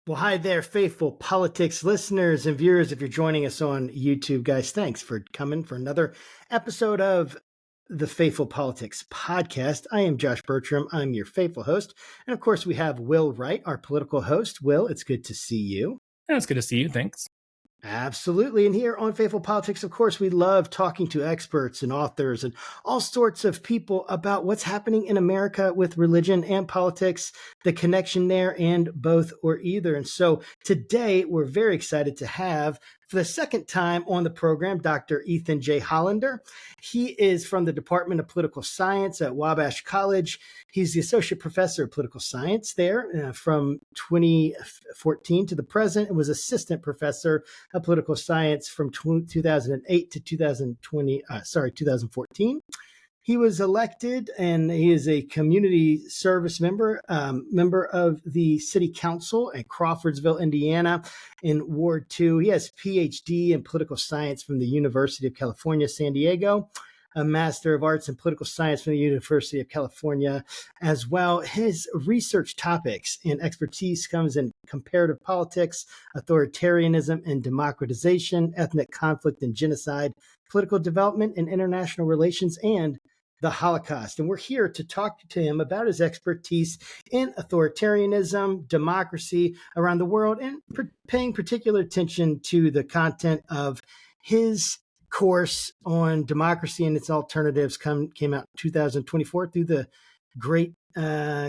Well, hi there, faithful politics listeners and viewers. If you're joining us on YouTube, guys, thanks for coming for another episode of the Faithful Politics Podcast. I am Josh Bertram. I'm your faithful host. And of course, we have Will Wright, our political host. Will, it's good to see you. Yeah, it's good to see you. Thanks. Absolutely. And here on Faithful Politics, of course, we love talking to experts and authors and all sorts of people about what's happening in America with religion and politics, the connection there, and both or either. And so today we're very excited to have, for the second time on the program, Dr. Ethan J. Hollander. He is from the Department of Political Science at Wabash College. He's the Associate Professor of Political Science there from 2014 to the present, and was Assistant Professor of Political Science from 2008 to 2014. He was elected, and he is a community service member, member of the City Council in Crawfordsville, Indiana, in Ward 2. He has PhD in political science from the University of California, San Diego, a Master of Arts in Political Science from the University of California as well. His research topics and expertise comes in comparative politics, authoritarianism and democratization, ethnic conflict and genocide, political development and international relations, and the Holocaust. And we're here to talk to him about his expertise in authoritarianism, democracy around the world, and paying particular attention to the content of his course on democracy and its alternatives came out in 2024 through the Great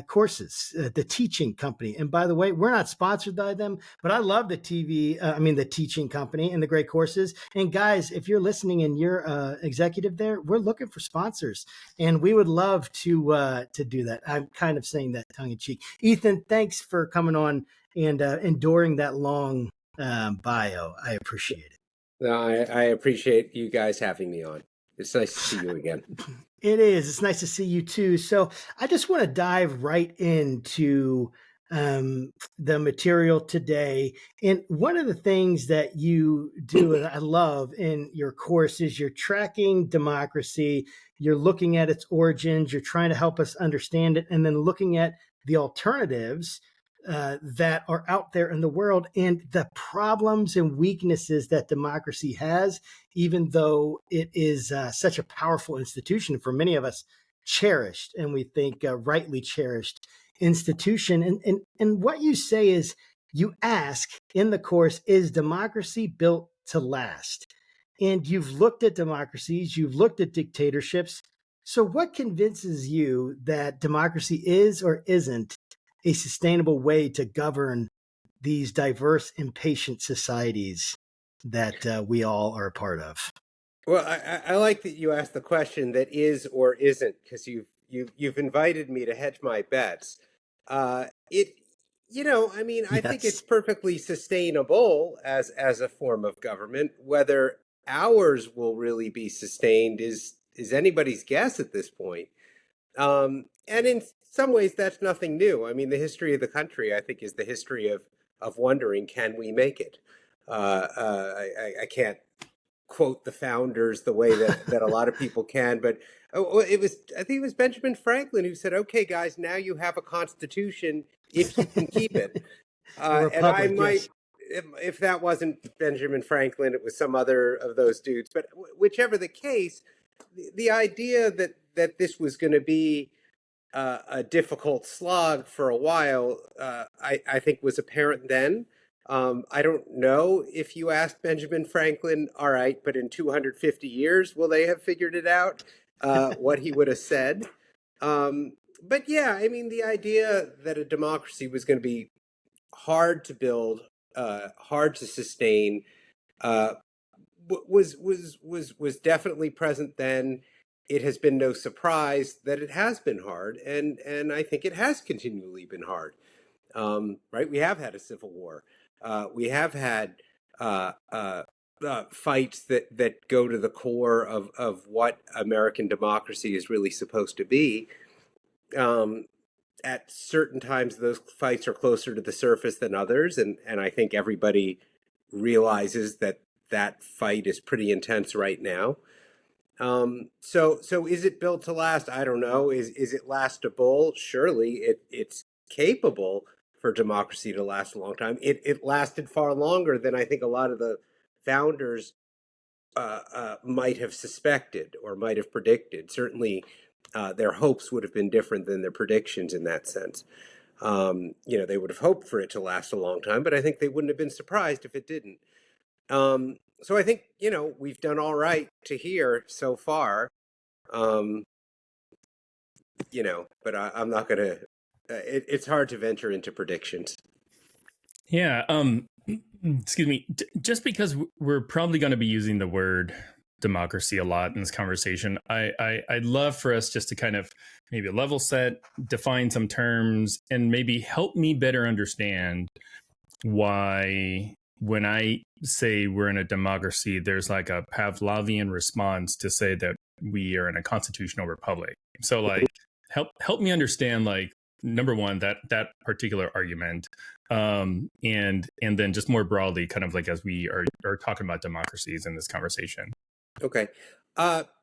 Courses, the teaching company. And by the way, we're not sponsored by them, but I love the the teaching company and the Great Courses. And guys, if you're listening and you're executive there, we're looking for sponsors, and we would love to do that. I'm kind of saying that tongue in cheek. Ethan, thanks for coming on and enduring that long bio. I appreciate it. No, I appreciate you guys having me on. It's nice to see you again. It is. It's nice to see you too. So I just want to dive right into the material today. And one of the things that you do, and I love in your course, is you're tracking democracy. You're looking at its origins. You're trying to help us understand it, and then looking at the alternatives that are out there in the world and the problems and weaknesses that democracy has, even though it is such a powerful institution for many of us, cherished, and we think rightly cherished institution. And what you say is, you ask in the course, is democracy built to last? And you've looked at democracies, you've looked at dictatorships. So what convinces you that democracy is or isn't a sustainable way to govern these diverse, impatient societies that we all are a part of? Well, I like that you asked the question that is or isn't, because you've invited me to hedge my bets. I think it's perfectly sustainable as a form of government. Whether ours will really be sustained is anybody's guess at this point. And in some ways, that's nothing new. I mean, the history of the country, I think, is the history of wondering, can we make it? I can't quote the founders the way that a lot of people can, but I think it was Benjamin Franklin who said, "Okay, guys, now you have a constitution if you can keep it." And I might, if that wasn't Benjamin Franklin, it was some other of those dudes. But whichever the case, the idea that this was going to be a difficult slog for a while, I think was apparent then. I don't know if you asked Benjamin Franklin, all right, but in 250 years, will they have figured it out, what he would have said? But yeah, I mean, the idea that a democracy was going to be hard to build, hard to sustain, was definitely present then. It has been no surprise that it has been hard, and I think it has continually been hard. Right? We have had a civil war. We have had fights that go to the core of what American democracy is really supposed to be. At certain times, those fights are closer to the surface than others, and I think everybody realizes that fight is pretty intense right now. So is it built to last? I don't know. Is it lastable? Surely it's capable for democracy to last a long time. It lasted far longer than I think a lot of the founders might have suspected or might have predicted. Certainly, their hopes would have been different than their predictions in that sense. They would have hoped for it to last a long time, but I think they wouldn't have been surprised if it didn't. So I think, we've done all right to here so far. But I'm not going to, it's hard to venture into predictions. Yeah. Excuse me. Just because we're probably going to be using the word democracy a lot in this conversation, I'd love for us just to kind of maybe level set, define some terms, and maybe help me better understand why when I say we're in a democracy, there's like a Pavlovian response to say that we are in a constitutional republic. So like help me understand, like, number one, that particular argument, and then just more broadly, kind of like as we are talking about democracies in this conversation. Okay.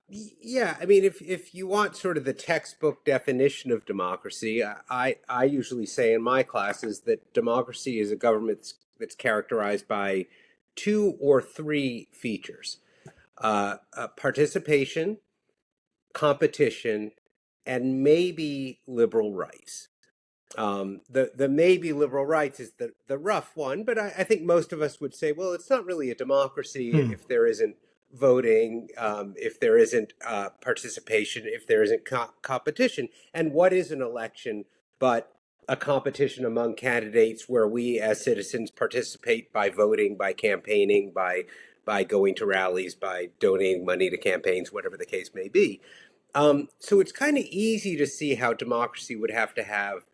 Yeah, I mean, if you want sort of the textbook definition of democracy, I usually say in my classes that democracy is a government that's characterized by two or three features: participation, competition, and maybe liberal rights. The maybe liberal rights is the rough one, but I think most of us would say, well, it's not really a democracy if there isn't voting, if there isn't participation, if there isn't competition. And what is an election but a competition among candidates where we as citizens participate by voting, by campaigning, by going to rallies, by donating money to campaigns, whatever the case may be. So it's kind of easy to see how democracy would have to have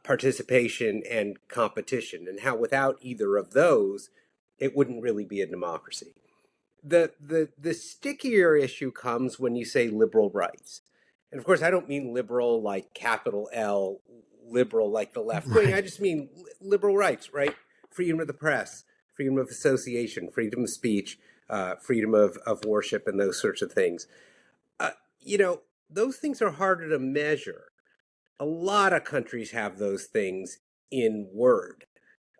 participation and competition, and how without either of those, it wouldn't really be a democracy. The stickier issue comes when you say liberal rights. And of course, I don't mean liberal like capital L, liberal like the left wing. Right. I just mean liberal rights, right? Freedom of the press, freedom of association, freedom of speech, freedom of worship, and those sorts of things. Those things are harder to measure. A lot of countries have those things in word,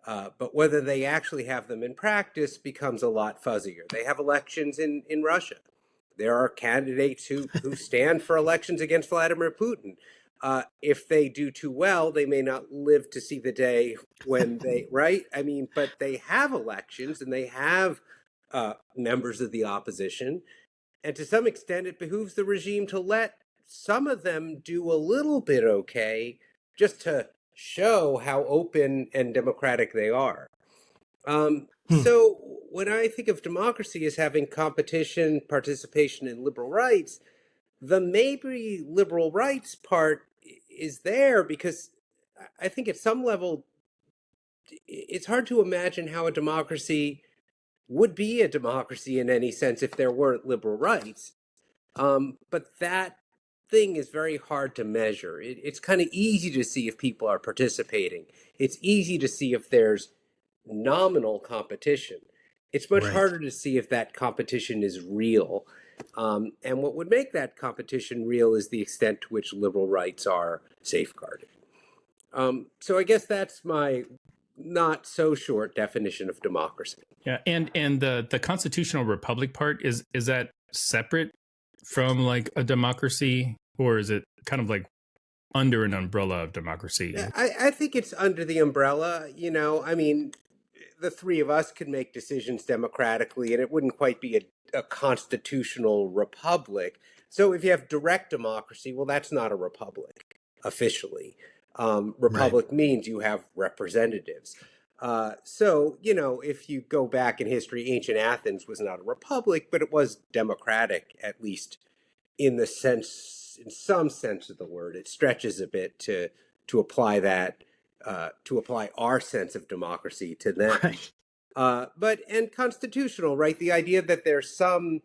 but whether they actually have them in practice becomes a lot fuzzier. They have elections in Russia. There are candidates who stand for elections against Vladimir Putin. If they do too well, they may not live to see the day when they, right? I mean, but they have elections and they have members of the opposition. And to some extent, it behooves the regime to let some of them do a little bit okay, just to show how open and democratic they are. So when I think of democracy as having competition, participation, and liberal rights, the maybe liberal rights part is there because I think at some level, it's hard to imagine how a democracy would be a democracy in any sense if there weren't liberal rights. But that thing is very hard to measure. It's kind of easy to see if people are participating. It's easy to see if there's nominal competition. It's much Right. harder to see if that competition is real. And what would make that competition real is the extent to which liberal rights are safeguarded. So I guess that's my not so short definition of democracy. Yeah, and the constitutional republic part, is that separate from like a democracy, or is it kind of like under an umbrella of democracy? I think it's under the umbrella. I mean, the three of us could make decisions democratically, and it wouldn't quite be a constitutional republic. So if you have direct democracy, well, that's not a republic officially. Republic means you have representatives. So, if you go back in history, ancient Athens was not a republic, but it was democratic, at least in some sense of the word. It stretches a bit to apply that, to apply our sense of democracy to them. Right. And constitutional, right? The idea that there's some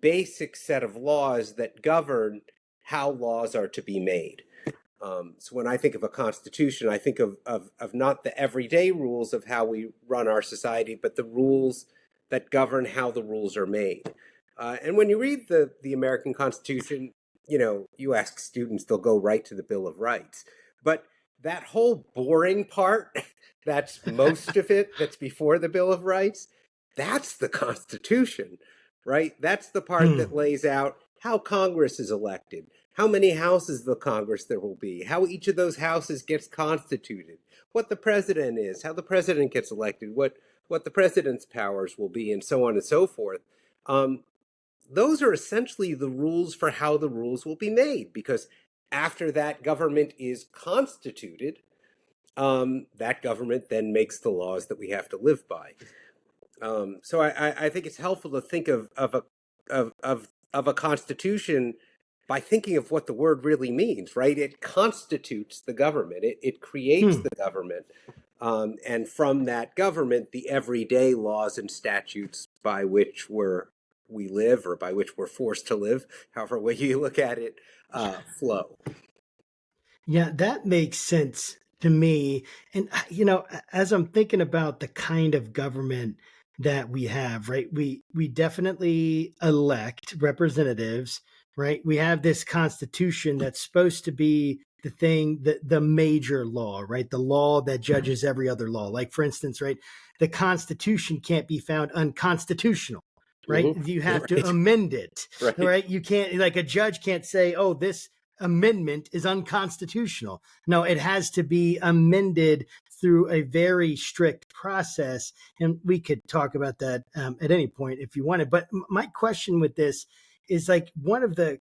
basic set of laws that govern how laws are to be made. So when I think of a constitution, I think of not the everyday rules of how we run our society, but the rules that govern how the rules are made. And when you read the American Constitution, you ask students, they'll go right to the Bill of Rights. But that whole boring part, that's most of it, that's before the Bill of Rights, that's the Constitution, right? That's the part Hmm. that lays out how Congress is elected, how many houses of the Congress there will be, how each of those houses gets constituted, what the president is, how the president gets elected, what the president's powers will be, and so on and so forth. Um, those are essentially the rules for how the rules will be made, because after that government is constituted, that government then makes the laws that we have to live by. So I think it's helpful to think of a constitution by thinking of what the word really means, right? It constitutes the government. It creates Hmm. the government. And from that government, the everyday laws and statutes by which we live, or by which we're forced to live, however way you look at it, flow. Yeah, that makes sense to me. And, as I'm thinking about the kind of government that we have, right? We definitely elect representatives, right? We have this constitution that's supposed to be the thing, the major law, right? The law that judges every other law. Like, for instance, right? The Constitution can't be found unconstitutional. Right. You have to Right, amend it. right. Right. You can't, like, a judge can't say, oh, this amendment is unconstitutional. No, it has to be amended through a very strict process. And we could talk about that at any point if you wanted. But my question with this is, like, one of the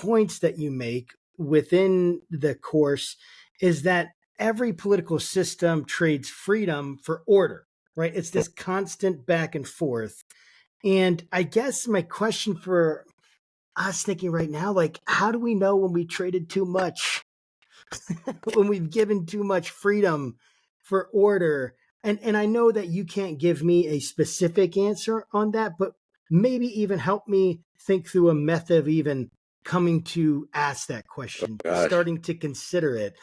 points that you make within the course is that every political system trades freedom for order, right? It's this constant back and forth. And I guess my question for us thinking right now, like, how do we know when we traded too much, when we've given too much freedom for order? And I know that you can't give me a specific answer on that, but maybe even help me think through a method of even coming to ask that question, Gosh. starting to consider it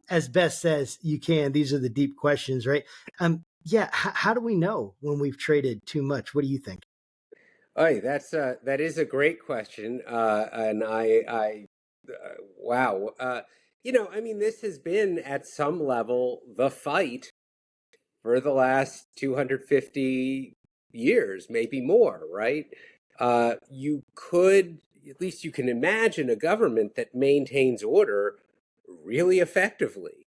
as best as you can. These are the deep questions, right? Yeah, how do we know when we've traded too much? What do you think? Oh, that is a great question, and wow, I mean, this has been at some level the fight for the last 250 years, maybe more, right? You could, at least you can imagine a government that maintains order really effectively.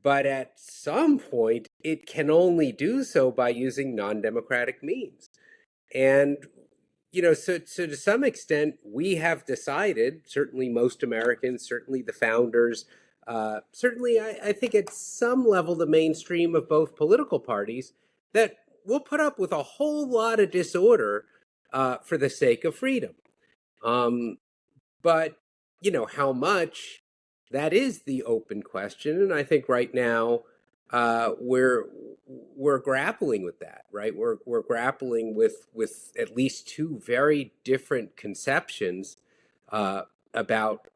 But at some point, it can only do so by using non-democratic means. And, so to some extent, we have decided, certainly most Americans, certainly the founders, certainly I think at some level the mainstream of both political parties, that we'll put up with a whole lot of disorder for the sake of freedom. Um, but, how much, that is the open question. And I think right now we're grappling with that, right? We're grappling with at least two very different conceptions about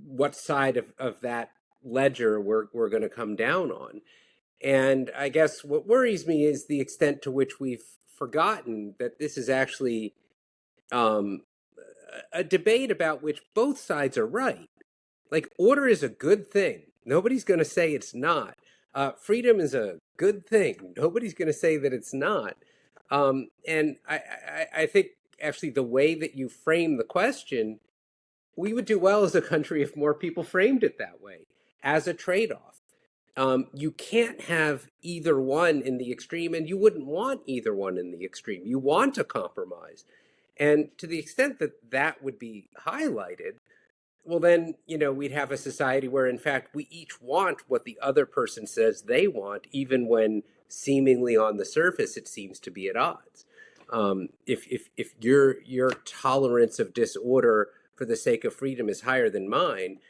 what side of that ledger we're going to come down on. And I guess what worries me is the extent to which we've forgotten that this is actually um, a debate about which both sides are right. Like, order is a good thing. Nobody's going to say it's not. Freedom is a good thing. Nobody's going to say that it's not. And I think actually the way that you frame the question, we would do well as a country if more people framed it that way, as a trade-off. You can't have either one in the extreme, and you wouldn't want either one in the extreme. You want a compromise. And to the extent that that would be highlighted, well, then, we'd have a society where, in fact, we each want what the other person says they want, even when seemingly on the surface it seems to be at odds. If your tolerance of disorder for the sake of freedom is higher than mine,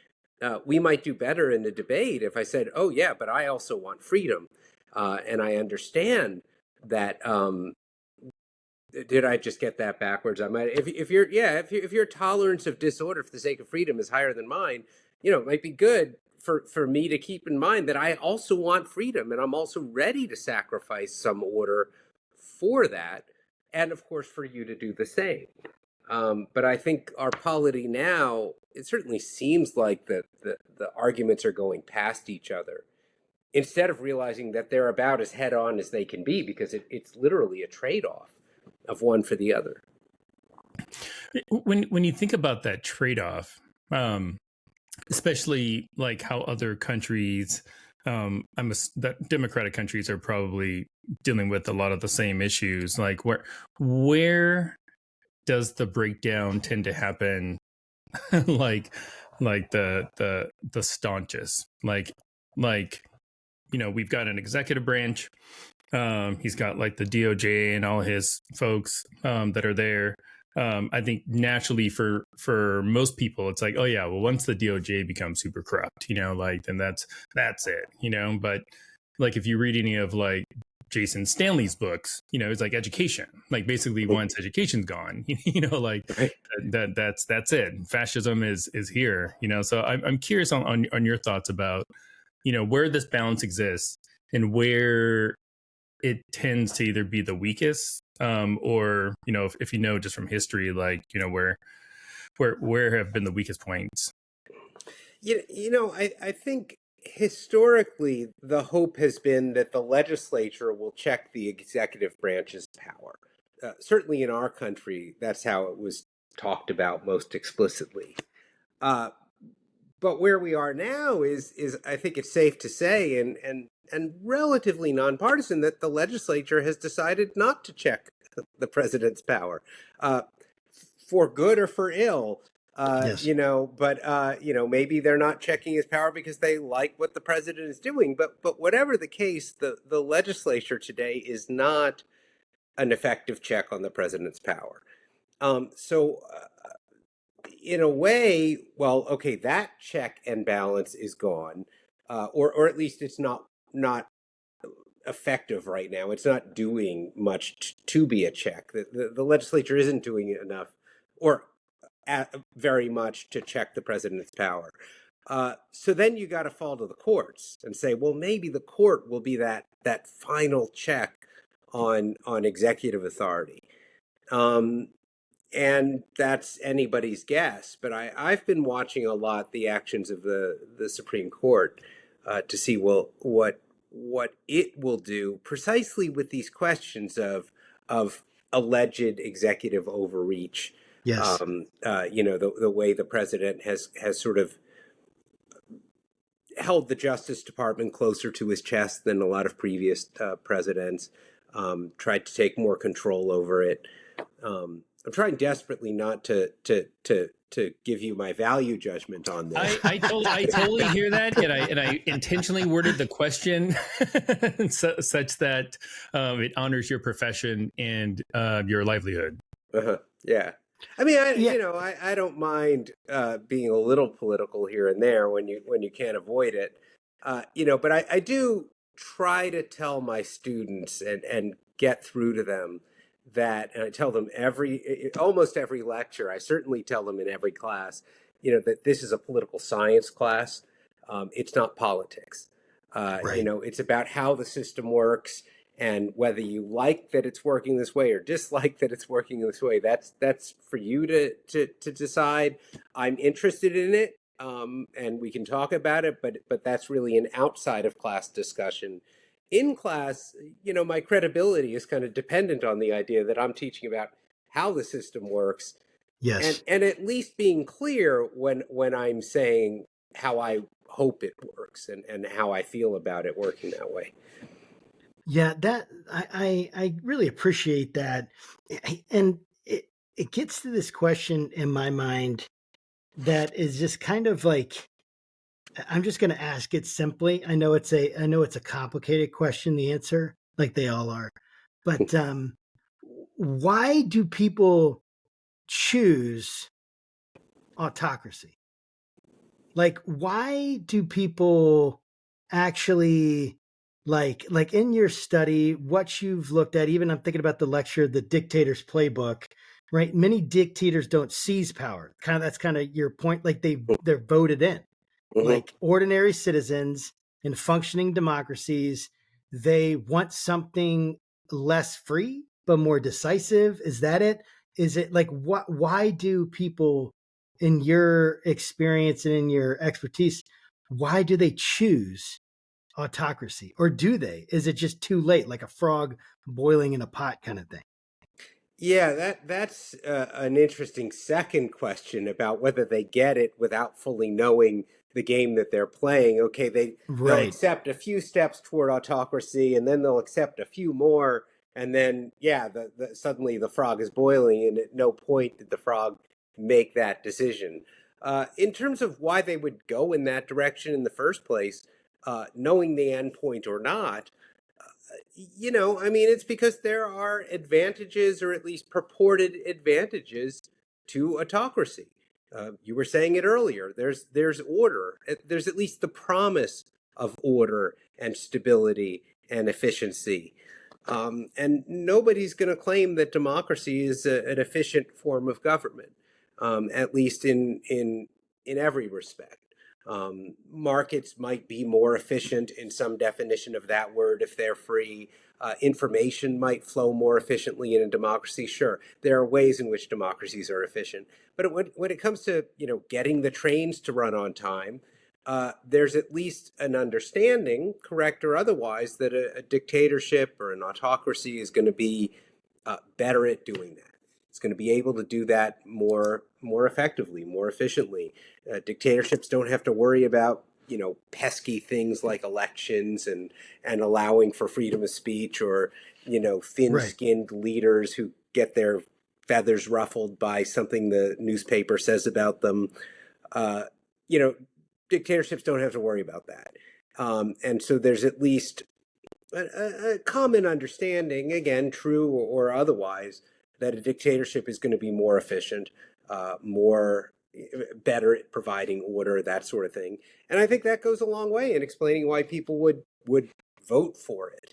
we might do better in a debate if I said, "Oh yeah, but I also want freedom, and I understand that." Did I just get that backwards? I might. If your tolerance of disorder for the sake of freedom is higher than mine, it might be good for me to keep in mind that I also want freedom, and I'm also ready to sacrifice some order for that, and of course for you to do the same. But I think our polity now it certainly seems like the arguments are going past each other instead of realizing that they're about as head on as they can be, because it's literally a trade-off of one for the other. When you think about that trade-off, especially like how other countries, that democratic countries are probably dealing with a lot of the same issues. Like where does the breakdown tend to happen? like the staunchest, like we've got an executive branch. He's got like the DOJ and all his folks that are there. I think naturally for most people, it's like, oh yeah, well, once the DOJ becomes super corrupt, like then that's it. But like if you read any of like Jason Stanley's books, it's like education. Like basically once education's gone, like Right. that's it. Fascism is here, So I'm curious on your thoughts about, where this balance exists and where it tends to either be the weakest, or if just from history, like where have been the weakest points. I think historically the hope has been that the legislature will check the executive branch's power. Certainly in our country, that's how it was talked about most explicitly. But where we are now is I think it's safe to say, and relatively nonpartisan, that the legislature has decided not to check the president's power, for good or for ill. Yes. But maybe they're not checking his power because they like what the president is doing. But whatever the case, the legislature today is not an effective check on the president's power. So in a way, well, okay, that check and balance is gone, or at least it's not effective right now. It's not doing much to be a check. The legislature isn't doing enough, or very much, to check the president's power. So then you got to fall to the courts and say, well, maybe the court will be that final check on executive authority. And that's anybody's guess. But I've been watching a lot the actions of the Supreme Court, to see, well, what it will do precisely with these questions of alleged executive overreach. Yes. The way the president has sort of held the Justice Department closer to his chest than a lot of previous presidents, tried to take more control over it. I'm trying desperately not to give you my value judgment on this. I totally hear that, and I intentionally worded the question such that it honors your profession and your livelihood. Yeah. I mean, I don't mind being a little political here and there when you can't avoid it, But I do try to tell my students and get through to them that, and I tell them almost every lecture. I certainly tell them in every class, that this is a political science class. It's not politics. Right. It's about how the system works. And whether you like that it's working this way or dislike that it's working this way, that's for you to decide. I'm interested in it, and we can talk about it, but that's really an outside of class discussion. In class, my credibility is kind of dependent on the idea that I'm teaching about how the system works, Yes. and at least being clear when I'm saying how I hope it works and how I feel about it working that way. Yeah, that I really appreciate that, and it gets to this question in my mind that is just kind of like, I'm just going to ask it simply. I know it's a complicated question, the answer, like they all are, but why do people choose autocracy? Like, why do people actually, like in your study, what you've looked at, even I'm thinking about the lecture, The Dictator's Playbook, right? Many dictators don't seize power. That's kind of your point. Like they're voted in. Like ordinary citizens in functioning democracies, they want something less free but more decisive. Is that it? Is it like why do people in your experience and in your expertise, why do they choose autocracy? Or do they? Is it just too late, like a frog boiling in a pot kind of thing? Yeah, that's an interesting second question about whether they get it without fully knowing the game that they're playing. Okay, they'll Right. accept a few steps toward autocracy, and then they'll accept a few more, and then yeah, suddenly the frog is boiling, and at no point did the frog make that decision. In terms of why they would go in that direction in the first place, knowing the end point or not, I mean, it's because there are advantages, or at least purported advantages, to autocracy. You were saying it earlier. There's order. There's at least the promise of order and stability and efficiency. And nobody's going to claim that democracy is an efficient form of government, at least in every respect. Markets might be more efficient in some definition of that word if they're free. Information might flow more efficiently in a democracy. Sure, there are ways in which democracies are efficient, but when it comes to getting the trains to run on time, there's at least an understanding, correct or otherwise, that a dictatorship or an autocracy is going to be better at doing that. It's going to be able to do that more effectively, more efficiently. Dictatorships don't have to worry about pesky things like elections and allowing for freedom of speech, or thin-skinned leaders who get their feathers ruffled by something the newspaper says about them. Dictatorships don't have to worry about that. And so there's at least a common understanding, again, true or otherwise, that a dictatorship is going to be more efficient, better at providing order, that sort of thing. And I think that goes a long way in explaining why people would vote for it,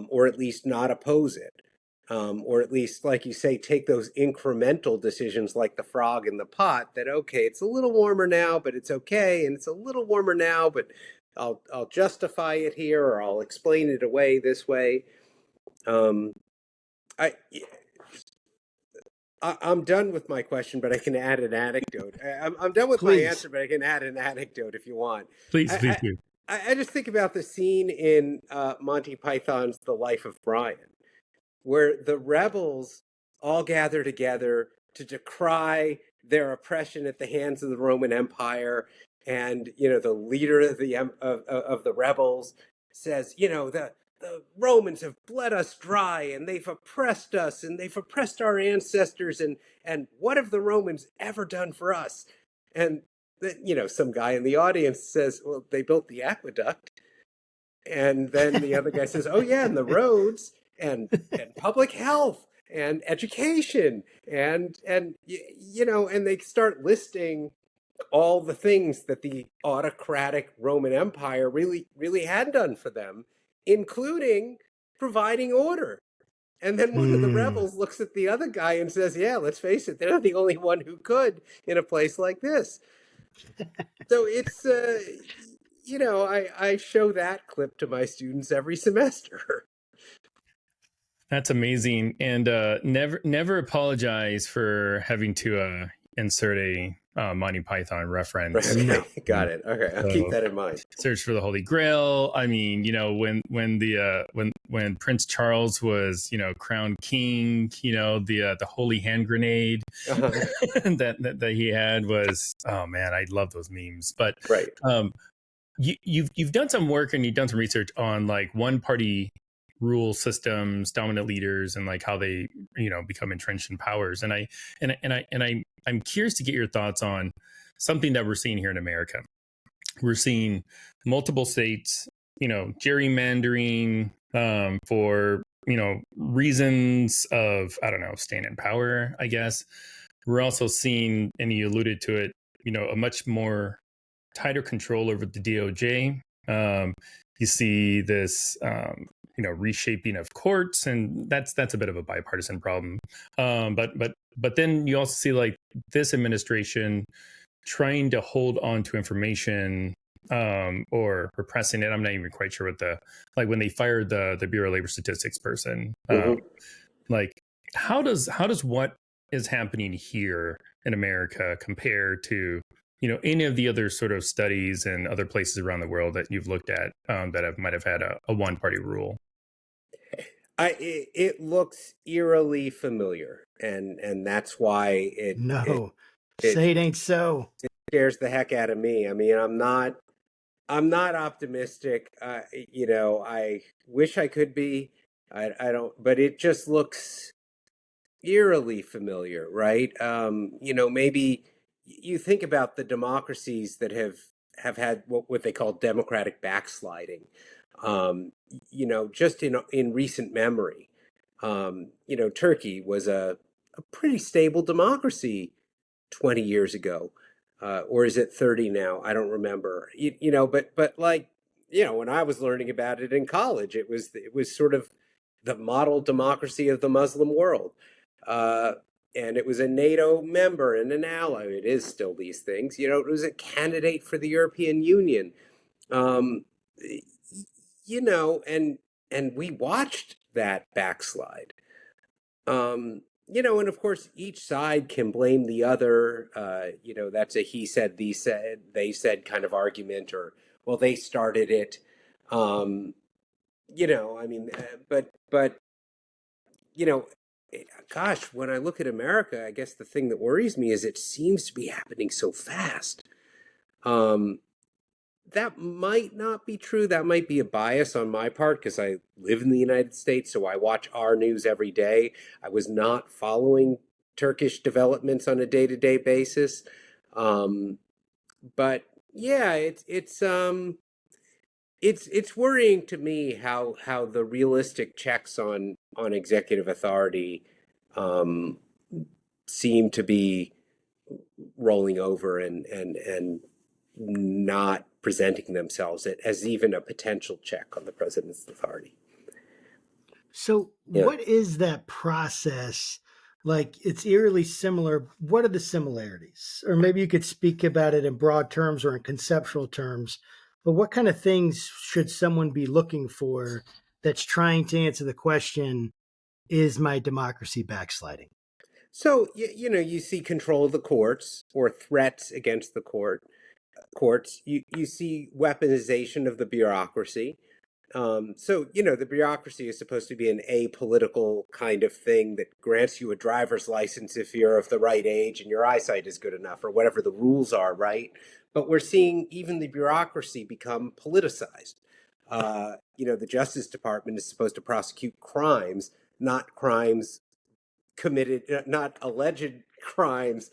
or at least not oppose it. Or at least, like you say, take those incremental decisions like the frog in the pot, that, okay, it's a little warmer now, but it's okay. And it's a little warmer now, but I'll justify it here, or I'll explain it away this way. I'm done with my question, but I can add an anecdote. I'm done with my answer, but I can add an anecdote if you want. Please do. I just think about the scene in Monty Python's The Life of Brian, where the rebels all gather together to decry their oppression at the hands of the Roman Empire. And, the leader of the rebels says, the Romans have bled us dry, and they've oppressed us, and they've oppressed our ancestors. And what have the Romans ever done for us? And, some guy in the audience says, well, they built the aqueduct. And then the other guy says, oh, yeah, and the roads and public health and education. And they start listing all the things that the autocratic Roman Empire really, really had done for them, including providing order. And then one of the rebels looks at the other guy and says, yeah, let's face it, they're the only one who could in a place like this. So it's, I show that clip to my students every semester. That's amazing. And never apologize for having to insert a Monty Python reference. Right, okay. Got it. Okay, I'll keep that in mind. Search for the Holy Grail. I mean, when Prince Charles was crowned king, the holy hand grenade that he had was, oh man, I love those memes. But right. You've done some work and you've done some research on like one party rule systems, dominant leaders, and like how they become entrenched in powers. And I'm curious to get your thoughts on something that we're seeing here in America. We're seeing multiple states, gerrymandering for reasons of, I don't know, staying in power, I guess. We're also seeing, and you alluded to it, a much more tighter control over the DOJ. You see this reshaping of courts, and that's a bit of a bipartisan problem. But then you also see like this administration trying to hold on to information or repressing it. I'm not even quite sure what when they fired the Bureau of Labor Statistics person. Like how does what is happening here in America compared to, any of the other sort of studies and other places around the world that you've looked at might have had a one-party rule? It looks eerily familiar, and that's why No, it say it ain't so. scares the heck out of me. I mean, I'm not optimistic. I wish I could be. I don't, but it just looks eerily familiar, right? Maybe you think about the democracies that have had what they call democratic backsliding. Um, just in recent memory, Turkey was a pretty stable democracy 20 years ago, or is it 30 now? I don't remember. But like, when I was learning about it in college, it was sort of the model democracy of the Muslim world. Uh, and it was a NATO member and an ally. It is still these things. It was a candidate for the European Union. Um, and we watched that backslide. And of course, each side can blame the other. That's a he said, they said kind of argument, or, well, they started it. Um, I mean, but, you know, gosh, when I look at America, I guess the thing that worries me is it seems to be happening so fast. Um, that might not be true. That might be a bias on my part because I live in the United States, so I watch our news every day. I was not following Turkish developments on a day-to-day basis. Um, but yeah, it's worrying to me how the realistic checks on executive authority um, seem to be rolling over and not presenting themselves as even a potential check on the president's authority. So, Yeah. what is that process? Like, it's eerily similar. What are the similarities? Or maybe you could speak about it in broad terms or in conceptual terms. But what kind of things should someone be looking for that's trying to answer the question, is my democracy backsliding? So you see control of the courts or threats against the courts. You see weaponization of the bureaucracy. So, the bureaucracy is supposed to be an apolitical kind of thing that grants you a driver's license if you're of the right age and your eyesight is good enough, or whatever the rules are, right? But we're seeing even the bureaucracy become politicized. The Justice Department is supposed to prosecute crimes, not crimes committed, not alleged crimes,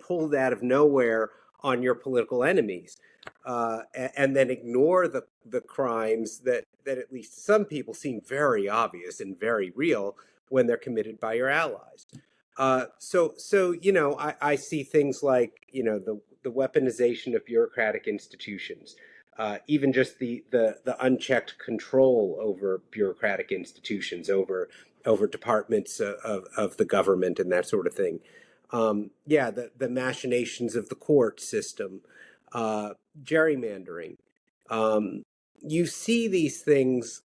pulled out of nowhere on your political enemies, and then ignore the crimes that at least some people seem very obvious and very real when they're committed by your allies. I see things like the weaponization of bureaucratic institutions. Even just the unchecked control over bureaucratic institutions, over departments of the government and that sort of thing. The machinations of the court system, gerrymandering. You see these things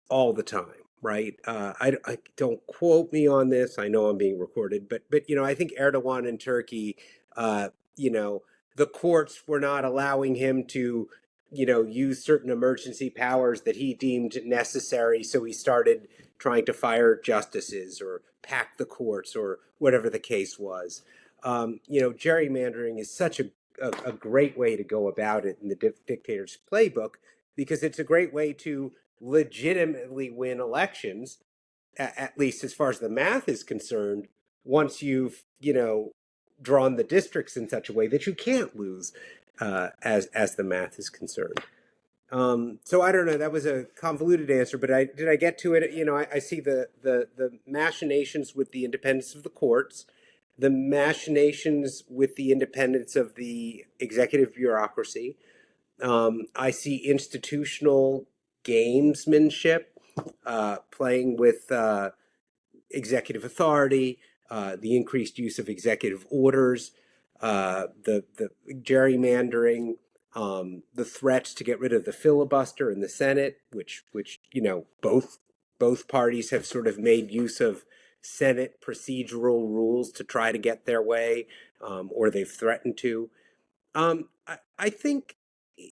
all the time, right? I don't quote me on this. I know I'm being recorded, but I think Erdogan in Turkey, uh, you know, the courts were not allowing him to use certain emergency powers that he deemed necessary, so he started trying to fire justices or pack the courts or whatever the case was. Gerrymandering is such a great way to go about it in the dictator's playbook because it's a great way to legitimately win elections, at least as far as the math is concerned, once you've, drawn the districts in such a way that you can't lose, as the math is concerned. So I don't know. That was a convoluted answer, but did I get to it? I see the machinations with the independence of the courts, the machinations with the independence of the executive bureaucracy. I see institutional gamesmanship, playing with executive authority, the increased use of executive orders, the gerrymandering, the threats to get rid of the filibuster in the Senate, which both parties have sort of made use of Senate procedural rules to try to get their way, or they've threatened to. I think,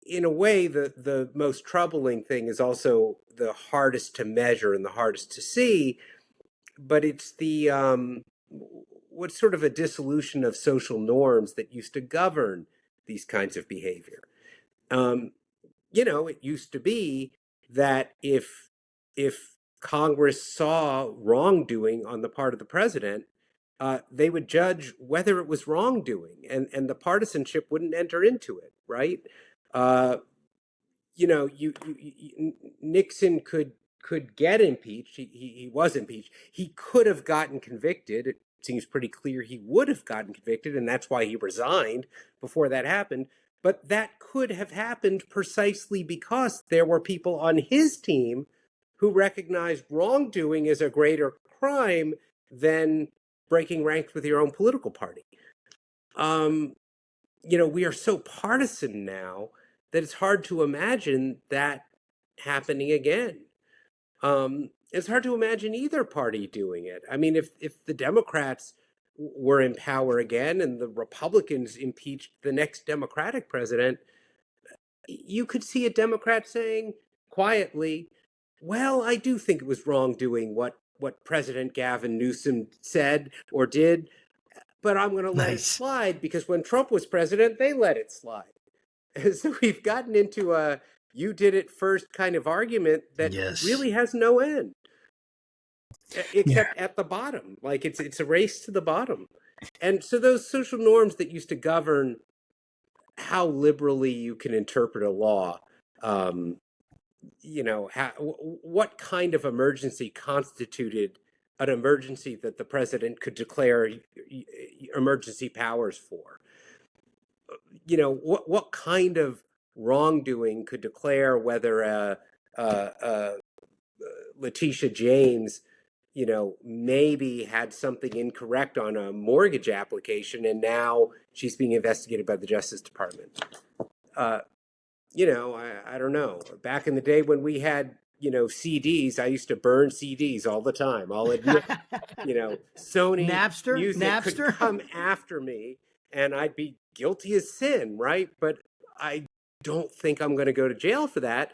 in a way, the most troubling thing is also the hardest to measure and the hardest to see, but it's the what's sort of a dissolution of social norms that used to govern these kinds of behavior. Um, it used to be that if Congress saw wrongdoing on the part of the president, they would judge whether it was wrongdoing, and the partisanship wouldn't enter into it, right? Uh, Nixon could get impeached. He was impeached. He could have gotten convicted. It seems pretty clear he would have gotten convicted, and that's why he resigned before that happened. But that could have happened precisely because there were people on his team who recognized wrongdoing as a greater crime than breaking ranks with your own political party. We are so partisan now that it's hard to imagine that happening again. It's hard to imagine either party doing it. I mean, if the Democrats were in power again and the Republicans impeached the next Democratic president, you could see a Democrat saying quietly, well, I do think it was wrongdoing what President Gavin Newsom said or did, but I'm going to let it slide because when Trump was president, they let it slide. And so we've gotten into a you did it first kind of argument that really has no end, except at the bottom. Like it's a race to the bottom. And so those social norms that used to govern how liberally you can interpret a law, what kind of emergency constituted an emergency that the president could declare emergency powers for? What kind of wrongdoing could declare whether Letitia James, maybe had something incorrect on a mortgage application and now she's being investigated by the Justice Department? I don't know. Back in the day when we had, CDs, I used to burn CDs all the time. I'll admit, Sony Music could come after me and I'd be guilty as sin, right? But I don't think I'm going to go to jail for that.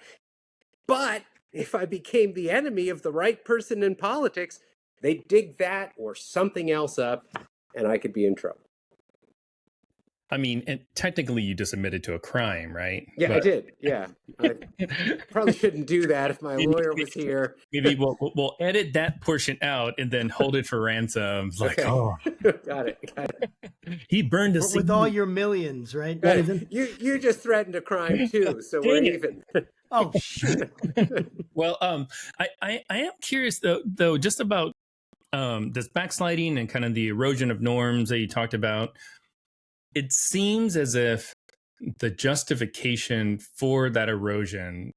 But if I became the enemy of the right person in politics, they'd dig that or something else up and I could be in trouble. I mean, and technically you just admitted to a crime, right? Yeah, I did. Yeah. I probably shouldn't do that if my lawyer was here. Maybe we'll edit that portion out and then hold it for ransom. Like, okay. Oh, got it. He burned a with all your millions, right? You just threatened a crime too, so we're even. Oh, shoot. Well, I am curious though, just about this backsliding and kind of the erosion of norms that you talked about. It seems as if the justification for that erosion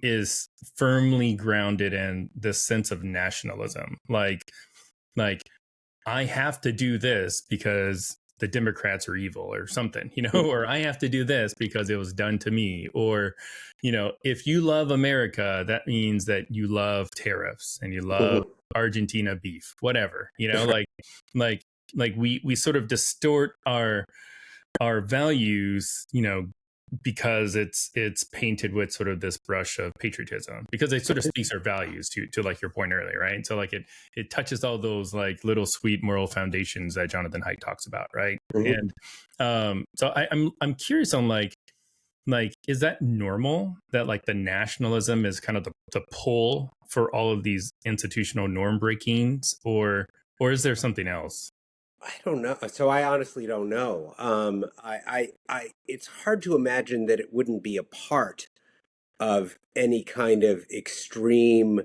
is firmly grounded in this sense of nationalism. Like I have to do this because the Democrats are evil or something, or I have to do this because it was done to me. Or, if you love America, that means that you love tariffs and you love Argentina beef, whatever, like we sort of distort our values, because it's painted with sort of this brush of patriotism, because it sort of speaks our values to like your point earlier, right? So like it touches all those like little sweet moral foundations that Jonathan Haidt talks about, right? And so I'm curious on like is that normal that like the nationalism is kind of the pull for all of these institutional norm breakings, or is there something else? I don't know. So I honestly don't know. It's hard to imagine that it wouldn't be a part of any kind of extreme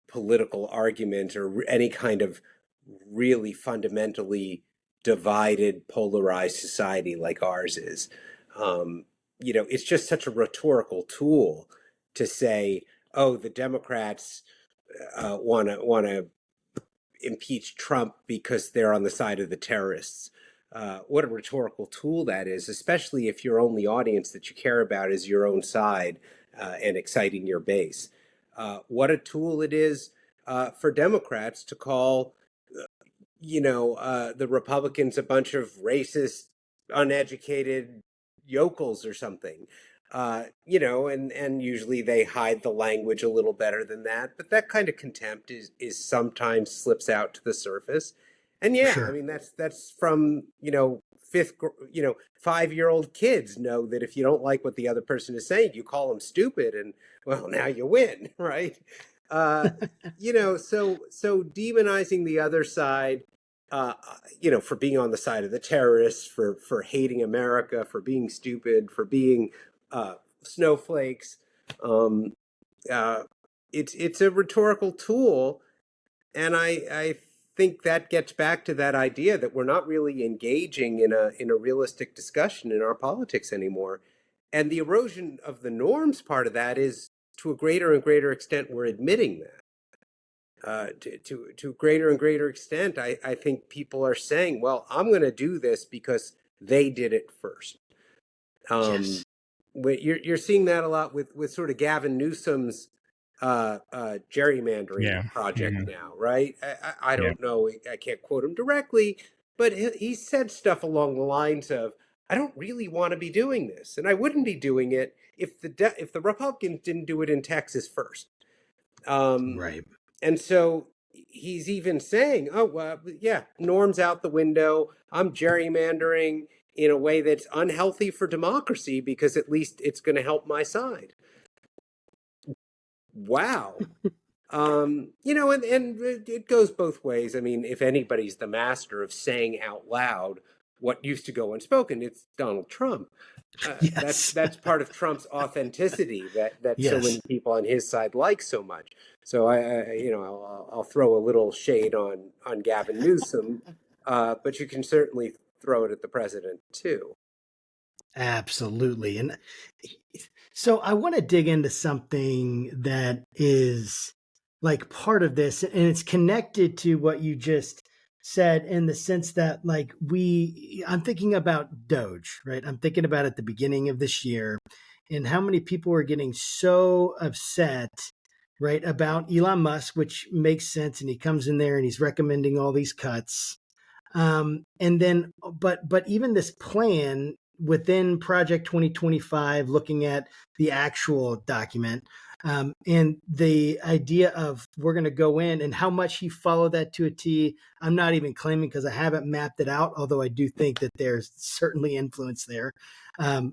political argument or any kind of really fundamentally divided, polarized society like ours is. It's just such a rhetorical tool to say, oh, the Democrats want to impeach Trump because they're on the side of the terrorists. What a rhetorical tool that is, especially if your only audience that you care about is your own side and exciting your base. What a tool it is for Democrats to call, the Republicans a bunch of racist, uneducated yokels or something. And usually they hide the language a little better than that. But that kind of contempt is sometimes slips out to the surface. And yeah, I Sure. mean that's from 5-year-old kids know that if you don't like what the other person is saying, you call them stupid, and well, now you win, right? So demonizing the other side, for being on the side of the terrorists, for hating America, for being stupid, for being snowflakes. Um, it's a rhetorical tool, and I think that gets back to that idea that we're not really engaging in a realistic discussion in our politics anymore, and the erosion of the norms part of that is to a greater and greater extent we're admitting that. To a greater and greater extent, I think people are saying, well, I'm going to do this because they did it first. Yes. You're seeing that a lot with sort of Gavin Newsom's gerrymandering project now, right? I don't know, I can't quote him directly, but he said stuff along the lines of, I don't really want to be doing this, and I wouldn't be doing it if the Republicans didn't do it in Texas first. Right. And so he's even saying, oh, well, yeah, norms out the window. I'm gerrymandering in a way that's unhealthy for democracy because at least it's going to help my side. Wow. And it goes both ways. I mean, if anybody's the master of saying out loud what used to go unspoken, it's Donald Trump. Yes. That's part of Trump's authenticity that Yes. so many people on his side like so much. So I'll throw a little shade on Gavin Newsom, but you can certainly throw it at the president too. Absolutely. And so I want to dig into something that is like part of this, and it's connected to what you just said in the sense that like I'm thinking about Doge, right? I'm thinking about at the beginning of this year and how many people were getting so upset, right, about Elon Musk, which makes sense. And he comes in there and he's recommending all these cuts. And then, but even this plan within Project 2025, looking at the actual document, and the idea of we're going to go in and how much he followed that to a T. I'm not even claiming because I haven't mapped it out, although I do think that there's certainly influence there,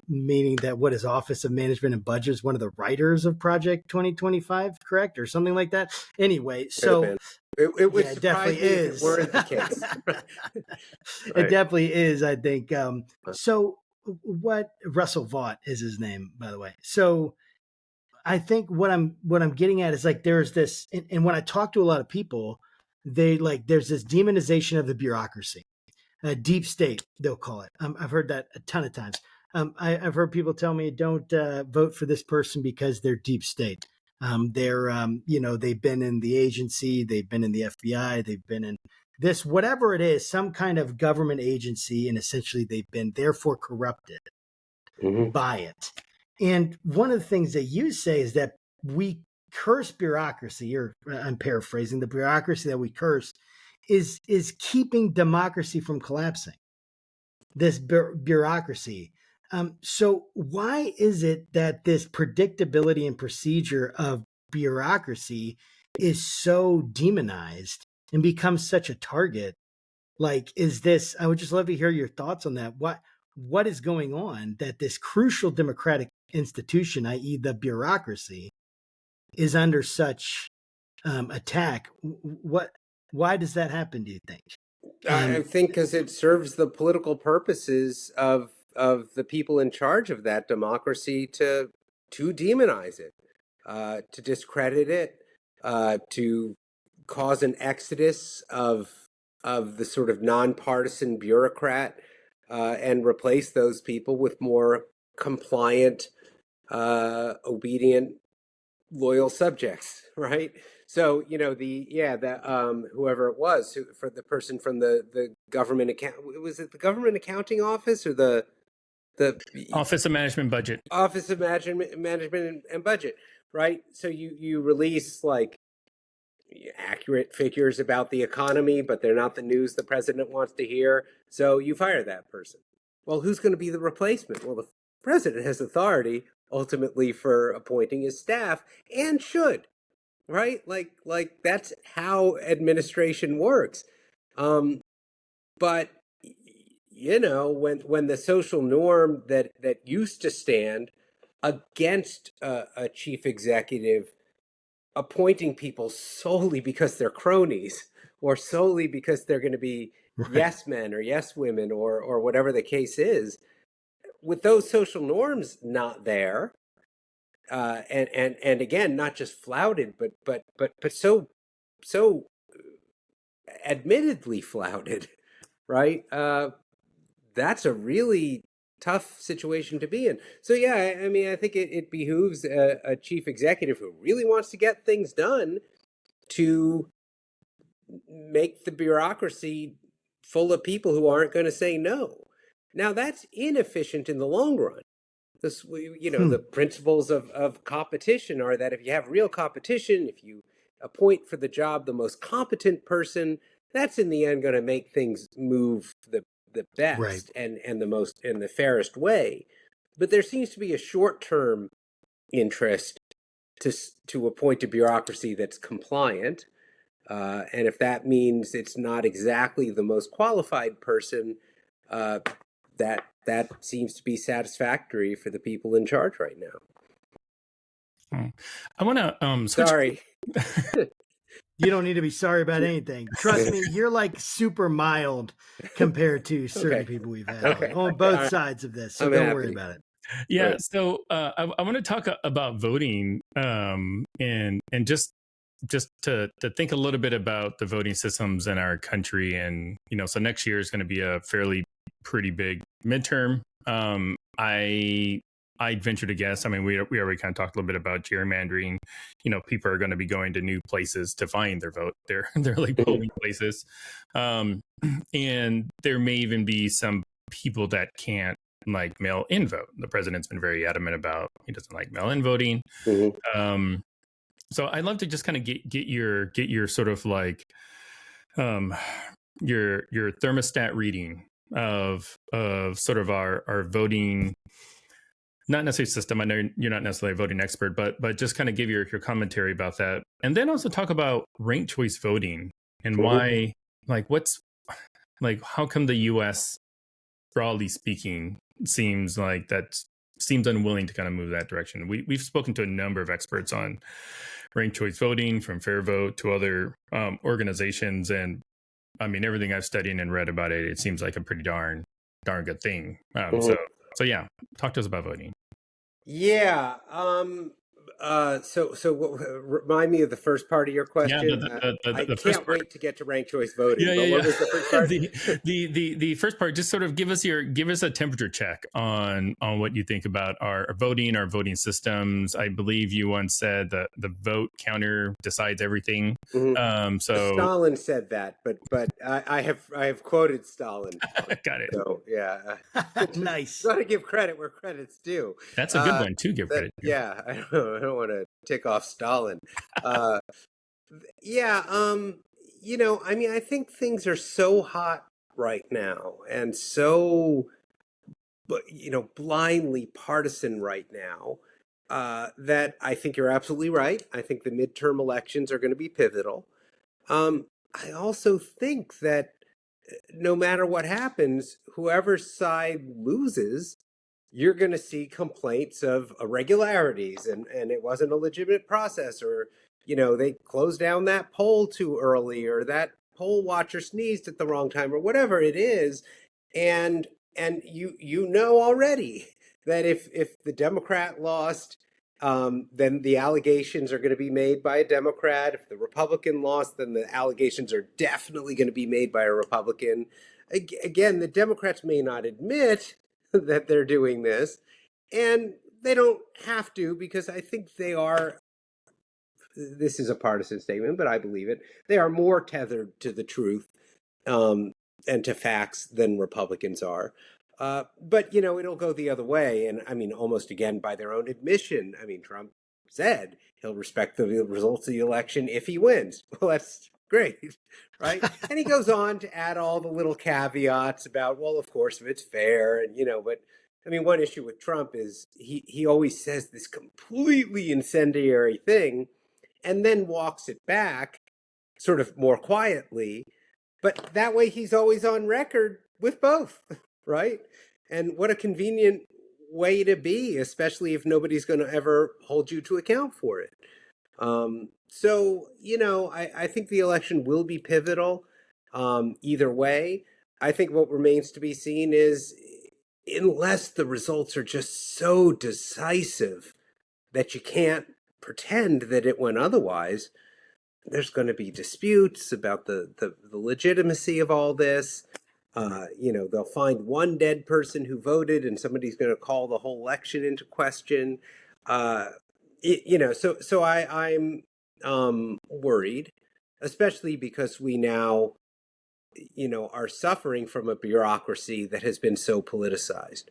meaning that what is Office of Management and Budget is one of the writers of Project 2025, correct? Or something like that. Anyway, so it would surprise me if it weren't the case. Right. It definitely is, I think. So what Russell Vought is his name, by the way. So I think what I'm getting at is like there's this, and when I talk to a lot of people, there's this demonization of the bureaucracy, deep state they'll call it. I've heard that a ton of times. I've heard people tell me don't vote for this person because they're deep state. They're they've been in the agency, they've been in the FBI, they've been in this whatever it is, some kind of government agency, and essentially they've been therefore corrupted by it. And one of the things that you say is that we curse bureaucracy, or I'm paraphrasing, the bureaucracy that we curse is keeping democracy from collapsing. This bureaucracy. So why is it that this predictability and procedure of bureaucracy is so demonized and becomes such a target? Like, is this? I would just love to hear your thoughts on that. What is going on that this crucial democratic institution, i.e., the bureaucracy, is under such attack? Why does that happen? Do you think? I think because it serves the political purposes of the people in charge of that democracy to demonize it, to discredit it, to cause an exodus of the sort of nonpartisan bureaucrat, and replace those people with more compliant, obedient, loyal subjects, right? So whoever it was for the person from the government account, was it the government accounting office or the Office of Management Budget. Office of Management and Budget, right? So you release like accurate figures about the economy, but they're not the news the president wants to hear. So you fire that person. Well, who's going to be the replacement? Well, the president has authority ultimately for appointing his staff and should, right? Like that's how administration works. But when the social norm that used to stand against a chief executive appointing people solely because they're cronies or solely because they're going to be Right. yes men or yes women or whatever the case is, with those social norms not there, and again, not just flouted, but so admittedly flouted, right? That's a really tough situation to be in. So yeah, I mean, I think it behooves a chief executive who really wants to get things done to make the bureaucracy full of people who aren't going to say no. Now that's inefficient in the long run. The principles of competition are that if you have real competition, if you appoint for the job the most competent person, that's in the end going to make things move the best Right. and the most and the fairest way. But there seems to be a short-term interest to appoint a bureaucracy that's compliant. And if that means it's not exactly the most qualified person, that seems to be satisfactory for the people in charge right now. I want to switch. Sorry. You don't need to be sorry about anything. Trust me, you're like super mild compared to certain people we've had on both sides of this. So don't worry about it. Yeah. Right. So I want to talk about voting and just to think a little bit about the voting systems in our country. And, so next year is going to be a pretty big midterm. I'd venture to guess. I mean, we already kind of talked a little bit about gerrymandering. People are going to be going to new places to find their vote. They're like polling places, and there may even be some people that can't like mail-in vote. The president's been very adamant about he doesn't like mail-in voting. Mm-hmm. So I'd love to just kind of get your sort of like your thermostat reading of sort of our voting. Not necessarily system. I know you're not necessarily a voting expert, but just kind of give your commentary about that. And then also talk about ranked choice voting and why, how come the US, broadly speaking, seems unwilling to kind of move that direction. We've spoken to a number of experts on ranked choice voting, from Fair Vote to other organizations. And I mean, everything I've studied and read about it, it seems like a pretty darn good thing. So yeah, talk to us about voting. Yeah. So remind me of the first part of your question. Yeah, I the can't wait to get to ranked choice voting. What was the first part? the first part, just sort of give us a temperature check on what you think about our voting systems. I believe you once said that the vote counter decides everything. Mm-hmm. So Stalin said that, but I have quoted Stalin. Got it. So yeah, nice. Got to give credit where credit's due. That's a good one to give credit to. Yeah, I don't want to tick off Stalin. Yeah, I mean, I think things are so hot right now and so, blindly partisan right now, that I think you're absolutely right. I think the midterm elections are going to be pivotal. I also think that no matter what happens, whoever side loses, you're going to see complaints of irregularities and it wasn't a legitimate process, or, they closed down that poll too early, or that poll watcher sneezed at the wrong time, or whatever it is. And you know already that if the Democrat lost, then the allegations are going to be made by a Democrat. If the Republican lost, then the allegations are definitely going to be made by a Republican. Again, the Democrats may not admit that they're doing this, and they don't have to, because I think they are, this is a partisan statement, but I believe it, they are more tethered to the truth and to facts than Republicans are. But, it'll go the other way. And I mean, almost again, by their own admission, I mean, Trump said he'll respect the results of the election if he wins. Well, that's great, right? And he goes on to add all the little caveats about, well, of course, if it's fair, and but I mean, one issue with Trump is he always says this completely incendiary thing and then walks it back sort of more quietly. But that way he's always on record with both, right? And what a convenient way to be, especially if nobody's going to ever hold you to account for it. So, I think the election will be pivotal either way. I think what remains to be seen is, unless the results are just so decisive that you can't pretend that it went otherwise, there's going to be disputes about the legitimacy of all this. They'll find one dead person who voted, and somebody's going to call the whole election into question. I'm worried, especially because we now, are suffering from a bureaucracy that has been so politicized,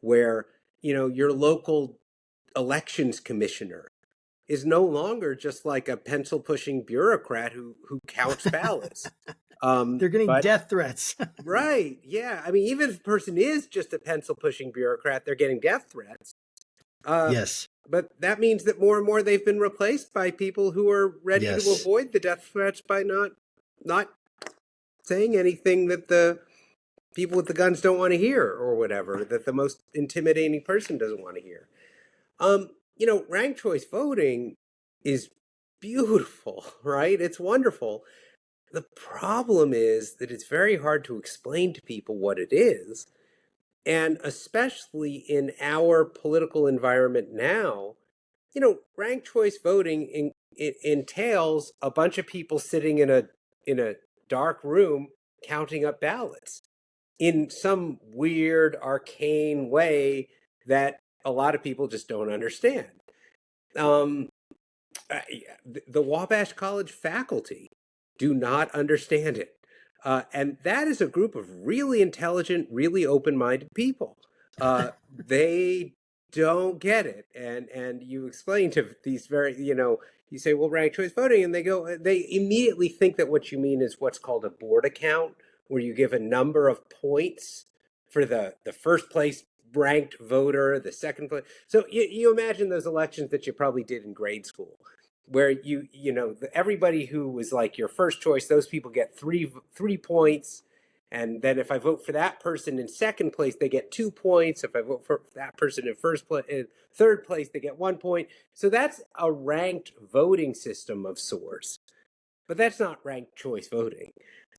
where, your local elections commissioner is no longer just like a pencil pushing bureaucrat who counts ballots. They're getting death threats. Right. Yeah. I mean, even if the person is just a pencil pushing bureaucrat, they're getting death threats. Yes. But that means that more and more they've been replaced by people who are ready to avoid the death threats by not saying anything that the people with the guns don't want to hear, or whatever, that the most intimidating person doesn't want to hear. Ranked choice voting is beautiful, right? It's wonderful. The problem is that it's very hard to explain to people what it is. And especially in our political environment now, ranked choice voting entails a bunch of people sitting in a dark room counting up ballots in some weird, arcane way that a lot of people just don't understand. The Wabash College faculty do not understand it. And that is a group of really intelligent, really open-minded people. They don't get it. And you explain to these you say, well, ranked choice voting, and they immediately think that what you mean is what's called a board account, where you give a number of points for the first place ranked voter, the second place. So you imagine those elections that you probably did in grade school, where everybody who was like your first choice, those people get three points. And then if I vote for that person in second place, they get 2 points. If I vote for that person in third place, they get 1 point. So that's a ranked voting system of sorts. But that's not ranked choice voting.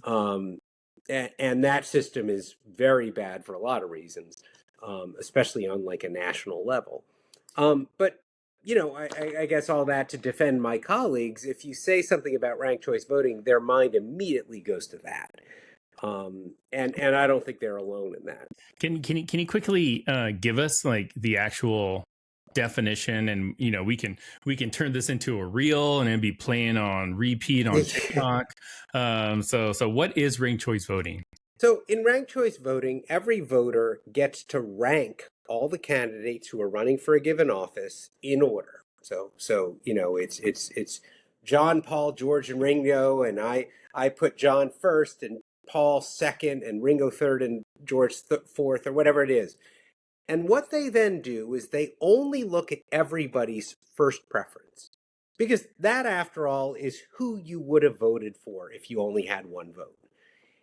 And that system is very bad for a lot of reasons, especially on like a national level. But I guess all that to defend my colleagues. If you say something about ranked choice voting, their mind immediately goes to that. And I don't think they're alone in that. Can you quickly give us like the actual definition, and we can turn this into a reel and then be playing on repeat on TikTok. So what is ranked choice voting? So in ranked choice voting, every voter gets to rank all the candidates who are running for a given office in order. So it's John, Paul, George, and Ringo, and I put John first and Paul second and Ringo third and George fourth, or whatever it is. And what they then do is they only look at everybody's first preference, because that, after all, is who you would have voted for if you only had one vote.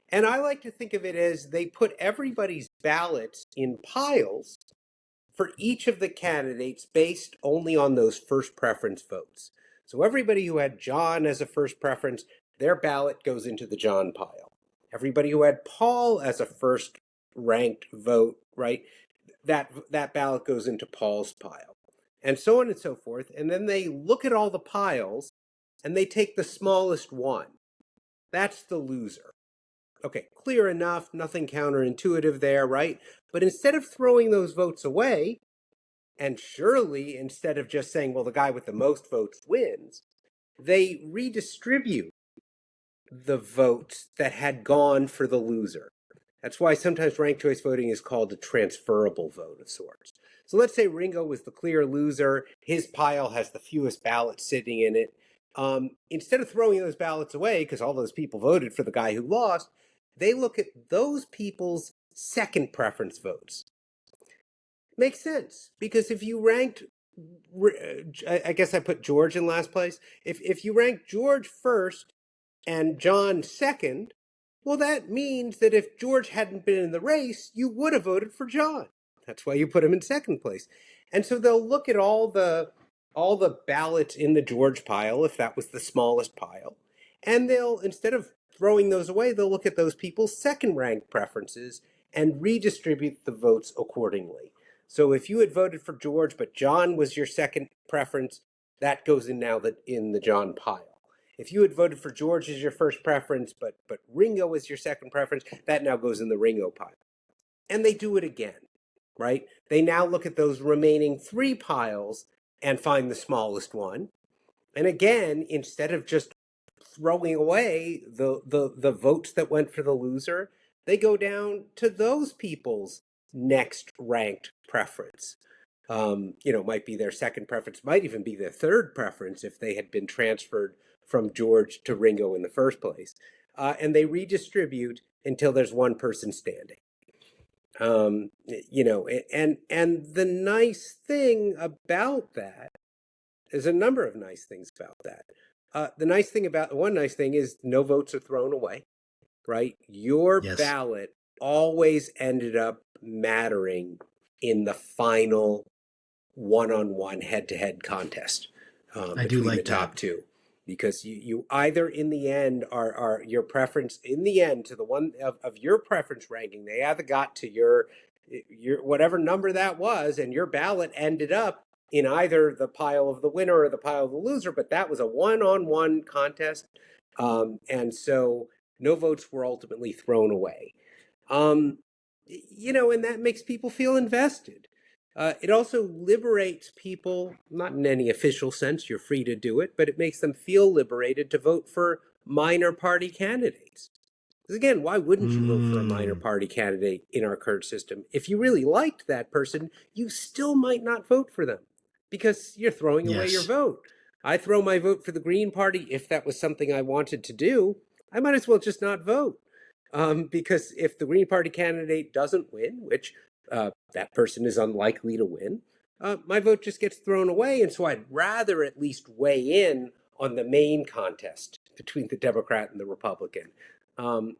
And I like to think of it as they put everybody's ballots in piles for each of the candidates based only on those first preference votes. So everybody who had John as a first preference, their ballot goes into the John pile. Everybody who had Paul as a first ranked vote, right, that ballot goes into Paul's pile, and so on and so forth. And then they look at all the piles and they take the smallest one. That's the loser. Okay, clear enough, nothing counterintuitive there, right? But instead of throwing those votes away, and surely instead of just saying, well, the guy with the most votes wins, they redistribute the votes that had gone for the loser. That's why sometimes ranked choice voting is called a transferable vote of sorts. So let's say Ringo was the clear loser. His pile has the fewest ballots sitting in it. Instead of throwing those ballots away, because all those people voted for the guy who lost, they look at those people's second preference votes. Makes sense, because if you ranked, I guess I put George in last place. If you rank George first and John second, well, that means that if George hadn't been in the race, you would have voted for John. That's why you put him in second place. And so they'll look at all the ballots in the George pile, if that was the smallest pile, and they'll, instead of throwing those away, they'll look at those people's second rank preferences and redistribute the votes accordingly. So if you had voted for George, but John was your second preference, that goes in now in the John pile. If you had voted for George as your first preference, but Ringo was your second preference, that now goes in the Ringo pile. And they do it again, right? They now look at those remaining 3 piles and find the smallest one. And again, instead of just throwing away the votes that went for the loser, they go down to those people's next ranked preference. Might be their second preference, might even be their third preference if they had been transferred from George to Ringo in the first place. And they redistribute until there's one person standing. And the nice thing about that, there's a number of nice things about that. One nice thing is no votes are thrown away, right? Your ballot always ended up mattering in the final one-on-one head-to-head contest between the top two, because you either in the end are your preference in the end to the one of your preference ranking. They either got to your whatever number that was, and your ballot ended up in either the pile of the winner or the pile of the loser, but that was a one-on-one contest. And so no votes were ultimately thrown away. And that makes people feel invested. It also liberates people, not in any official sense, you're free to do it, but it makes them feel liberated to vote for minor party candidates. Because again, why wouldn't you vote for a minor party candidate in our current system? If you really liked that person, you still might not vote for them because you're throwing away your vote. I throw my vote for the Green Party if that was something I wanted to do. I might as well just not vote. Because if the Green Party candidate doesn't win, which that person is unlikely to win, my vote just gets thrown away. And so I'd rather at least weigh in on the main contest between the Democrat and the Republican,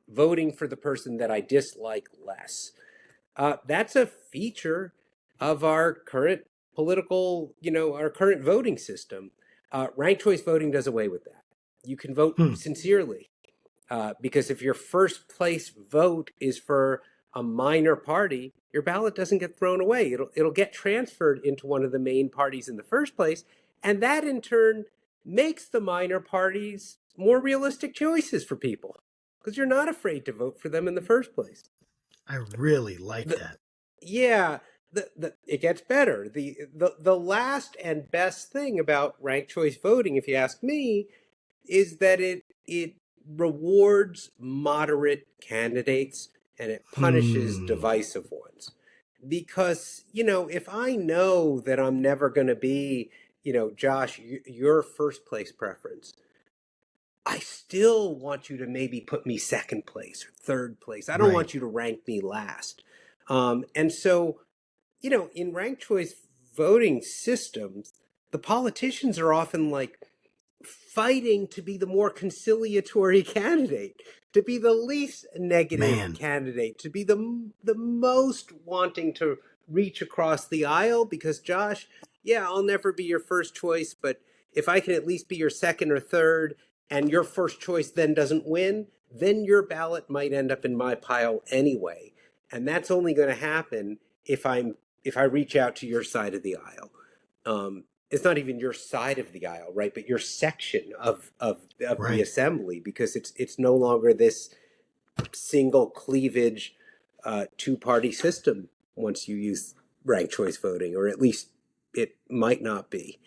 voting for the person that I dislike less. That's a feature of our current political, our current voting system. Ranked choice voting does away with that. You can vote sincerely. Because if your first place vote is for a minor party, your ballot doesn't get thrown away. It'll get transferred into one of the main parties in the first place, and that in turn makes the minor parties more realistic choices for people because you're not afraid to vote for them in the first place. I really like that. Yeah, it gets better. The last and best thing about ranked choice voting, if you ask me, is that it rewards moderate candidates and it punishes divisive ones. Because, if I know that I'm never going to be, Josh, your first place preference, I still want you to maybe put me second place or third place. I don't want you to rank me last. And so, in ranked choice voting systems, the politicians are often like fighting to be the more conciliatory candidate, to be the least negative candidate, to be the most wanting to reach across the aisle. Because Josh, I'll never be your first choice, but if I can at least be your second or third, and your first choice then doesn't win, then your ballot might end up in my pile anyway. And that's only going to happen if I reach out to your side of the aisle. It's not even your side of the aisle, right? But your section of the assembly, because it's no longer this single cleavage two-party system once you use ranked choice voting, or at least it might not be.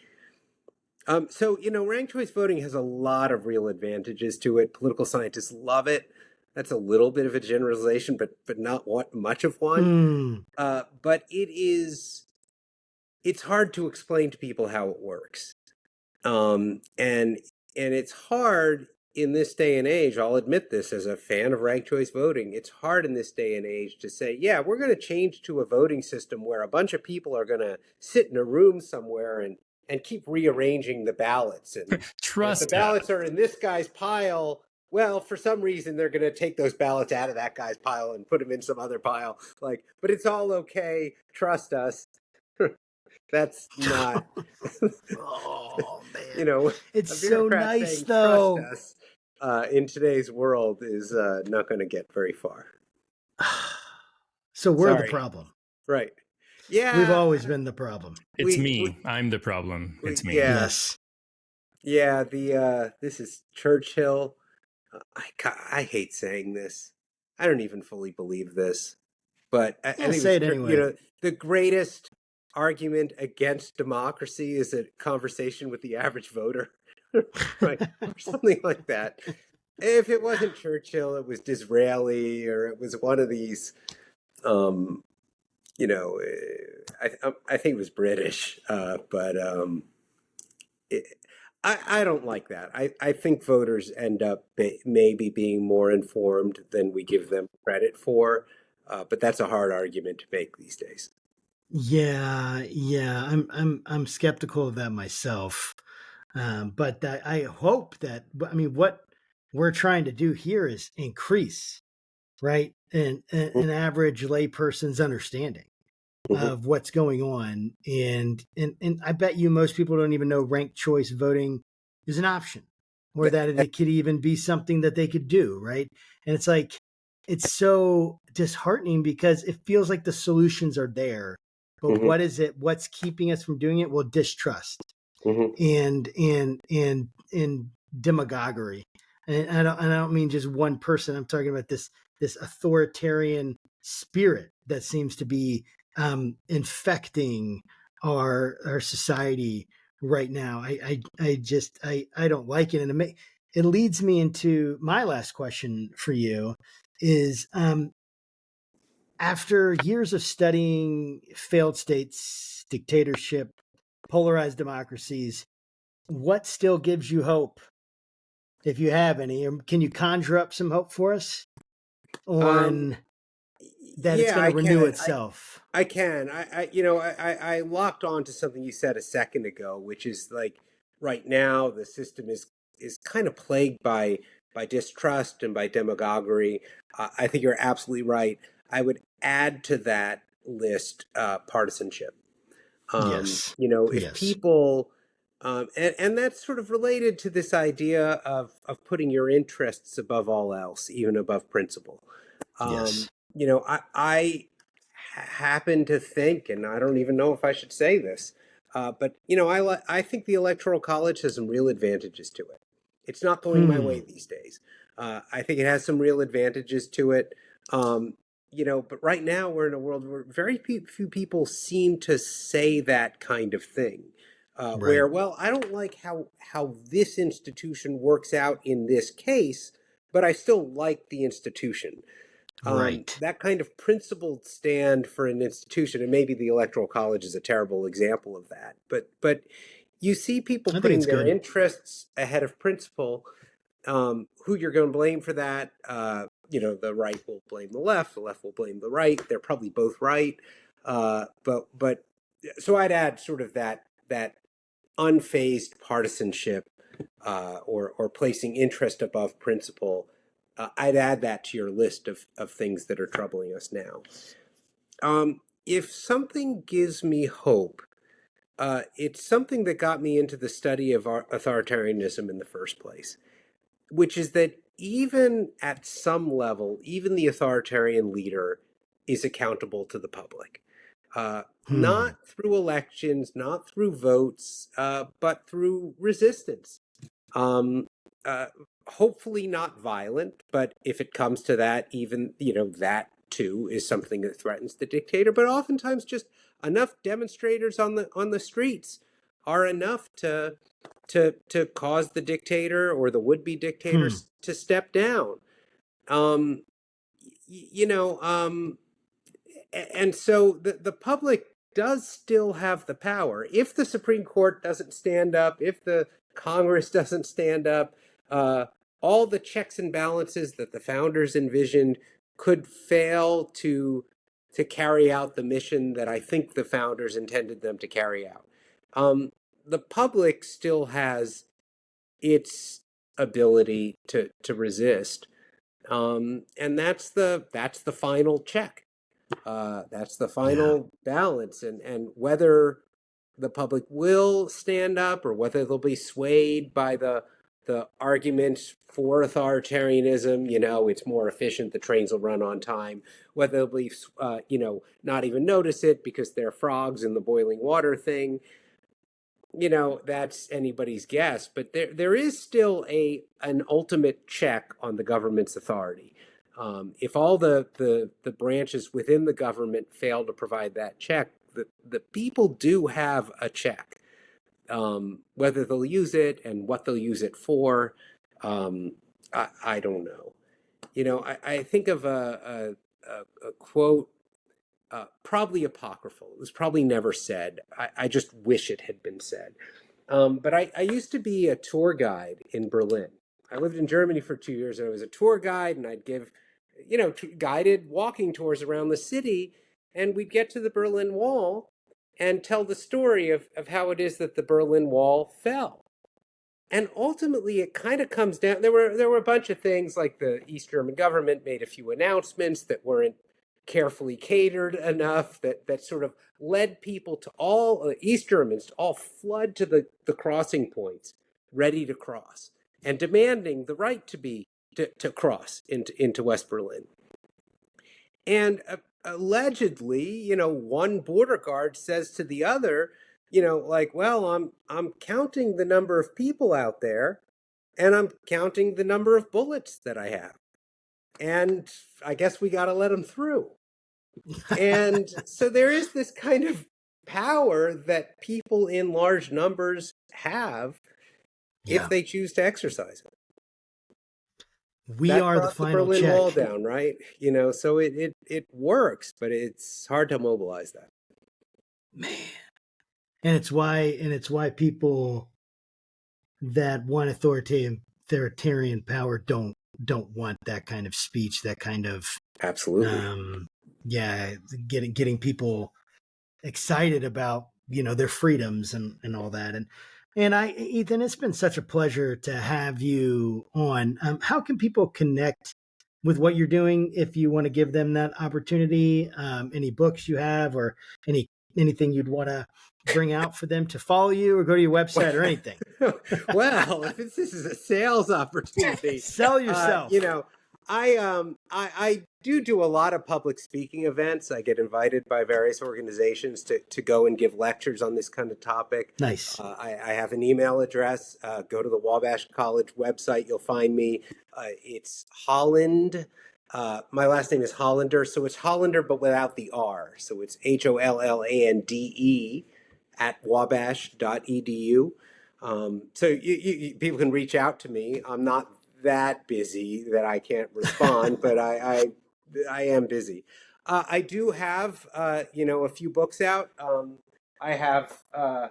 So, ranked choice voting has a lot of real advantages to it. Political scientists love it. That's a little bit of a generalization, but not much of one. But it is it's hard to explain to people how it works. And it's hard in this day and age. I'll admit this as a fan of ranked choice voting. It's hard in this day and age to say, yeah, we're going to change to a voting system where a bunch of people are going to sit in a room somewhere and keep rearranging the ballots. And if the Trust ballots are in this guy's pile, well, for some reason they're going to take those ballots out of that guy's pile and put them in some other pile. Like, but it's all okay. Trust us. That's not, Oh you man, know, it's a so bureaucrat nice saying trust though. us in today's world is not going to get very far. So we're the Sorry. problem. Right. We've Yeah. always been the problem. it's me. I'm the problem. It's me. Yeah. Yes. Yeah. This is Churchill. I hate saying this. I don't even fully believe this, but I Yeah, think it say was, it anyway. the greatest argument against democracy is a conversation with the average voter, right? Or something like that. If it wasn't Churchill, it was Disraeli, or it was one of these, um, I think it was British, but it, I don't like that. I think voters end up maybe being more informed than we give them credit for, but that's a hard argument to make these days. Yeah. I'm skeptical of that myself. But I hope that, I mean, what we're trying to do here is increase, right, an average layperson's understanding Mhm. of what's going on, and I bet you most people don't even know ranked choice voting is an option, or that it could even be something that they could do, right? And it's like it's so disheartening because it feels like the solutions are there, but Mhm. what is it? What's keeping us from doing it? Well, distrust Mhm. and demagoguery. And I don't mean just one person. I'm talking about this authoritarian spirit that seems to be infecting our society right now. I don't like it, and it leads me into my last question for you is after years of studying failed states, dictatorship, polarized democracies, what still gives you hope, if you have any? Can you conjure up some hope for us Um, on that it's yeah, going to I renew can. itself? I can. I locked on to something you said a second ago, which is like right now the system is kind of plagued by distrust and by demagoguery. I think you're absolutely right. I would add to that list partisanship. Yes. If Yes. people, and that's sort of related to this idea of putting your interests above all else, even above principle. Yes. I happen to think, and I don't even know if I should say this, but I think the Electoral College has some real advantages to it. It's not going my way Hmm. these days. I think it has some real advantages to it. Um, but right now we're in a world where very few people seem to say that kind of thing. Right. Where, well, I don't like how this institution works out in this case, but I still like the institution. Right. That kind of principled stand for an institution, and maybe the Electoral College is a terrible example of that. But you see people I think putting it's their good. interests ahead of principle. Who you're going to blame for that? The right will blame the left will blame the right. They're probably both right. But so I'd add sort of that unfazed partisanship, or placing interest above principle. I'd add that to your list of things that are troubling us now. If something gives me hope, it's something that got me into the study of authoritarianism in the first place, which is that even at some level, even the authoritarian leader is accountable to the public. Hmm. Not through elections, not through votes, but through resistance. Um, uh, Hopefully not violent, but if it comes to that, even, that too is something that threatens the dictator. But oftentimes just enough demonstrators on the streets are enough to cause the dictator or the would-be Hmm. dictators to step down. Um, y- you know, um, and so the public does still have the power. If the Supreme Court doesn't stand up, if the Congress doesn't stand up, all the checks and balances that the founders envisioned could fail to carry out the mission that I think the founders intended them to carry out. The public still has its ability to resist, and that's the final check. That's the final balance, and whether the public will stand up or whether they'll be swayed by the arguments for authoritarianism, it's more efficient, the trains will run on time, whether they'll be, not even notice it because they're frogs in the boiling water thing, that's anybody's guess. But there is still an ultimate check on the government's authority. If all the branches within the government fail to provide that check, the people do have a check. Whether they'll use it and what they'll use it for, I don't know. I think of a quote, probably apocryphal. It was probably never said. I just wish it had been said. But I used to be a tour guide in Berlin. I lived in Germany for 2 years, and I was a tour guide, and I'd give, guided walking tours around the city, and we'd get to the Berlin Wall and tell the story of how it is that the Berlin Wall fell. And ultimately, it kind of comes down, there were a bunch of things, like the East German government made a few announcements that weren't carefully catered enough, that sort of led people to all, East Germans, to all flood to the crossing points, ready to cross, and demanding the right to cross into West Berlin. And allegedly, one border guard says to the other, well, I'm counting the number of people out there, and I'm counting the number of bullets that I have, and I guess we got to let them through. And so there is this kind of power that people in large numbers have if they choose to exercise it. We are the final Berlin check. Wall down, right? So it works, but it's hard to mobilize that. Man. And it's why people that want authoritarian power don't want that kind of speech, that kind of absolutely getting people excited about their freedoms and all that. And Ethan, it's been such a pleasure to have you on. How can people connect with what you're doing if you want to give them that opportunity? Any books you have, or anything you'd want to bring out for them to follow you or go to your website or anything? Well, if this is a sales opportunity, sell yourself. I do a lot of public speaking events. I get invited by various organizations to go and give lectures on this kind of topic. Nice. I have an email address. Go to the Wabash College website. You'll find me. It's Holland. My last name is Hollander. So it's Hollander, but without the R. So it's HOLLANDE @wabash.edu. So you people can reach out to me. I'm not that busy that I can't respond, but I am busy. I do have a few books out. I have a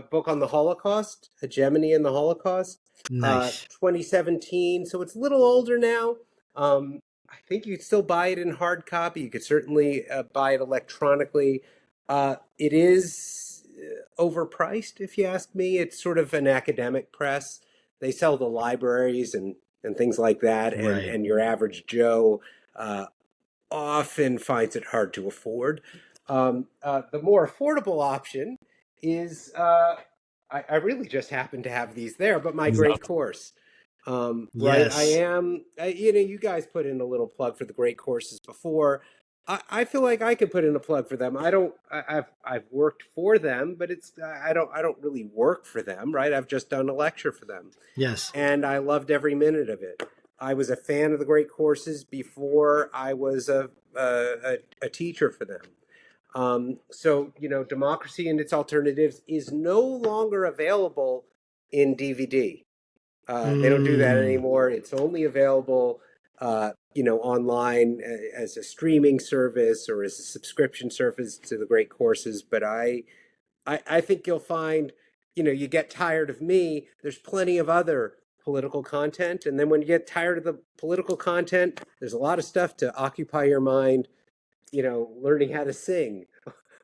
book on the Holocaust, Hegemony in the Holocaust. Nice. 2017, so it's a little older now. I think you could still buy it in hard copy. You could certainly buy it electronically. It is overpriced, if you ask me. It's sort of an academic press. They sell to libraries and things like that, and your average Joe often finds it hard to afford. The more affordable option is, I really just happen to have these there, but my great course. Right, Yes. I am, you guys put in a little plug for the great courses before. I feel like I could put in a plug for them. I've worked for them, but I don't really work for them, right? I've just done a lecture for them. Yes. And I loved every minute of it. I was a fan of the great courses before I was a teacher for them. So, Democracy and Its Alternatives is no longer available in DVD. They don't do that anymore. It's only available online as a streaming service or as a subscription service to the great courses. But I think you'll find, you get tired of me, there's plenty of other political content. And then when you get tired of the political content, there's a lot of stuff to occupy your mind, learning how to sing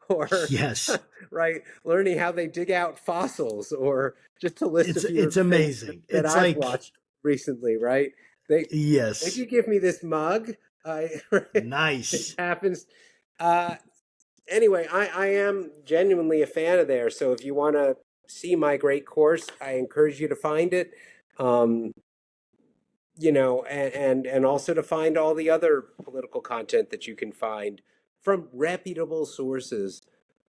or Yes. right, learning how they dig out fossils, or just to list a few It's of the things amazing. that It's I've like, watched recently, right? If yes, you give me this mug, it nice. happens. Uh, anyway, I am genuinely a fan of theirs. So if you want to see my great course, I encourage you to find it. Um, and also to find all the other political content that you can find from reputable sources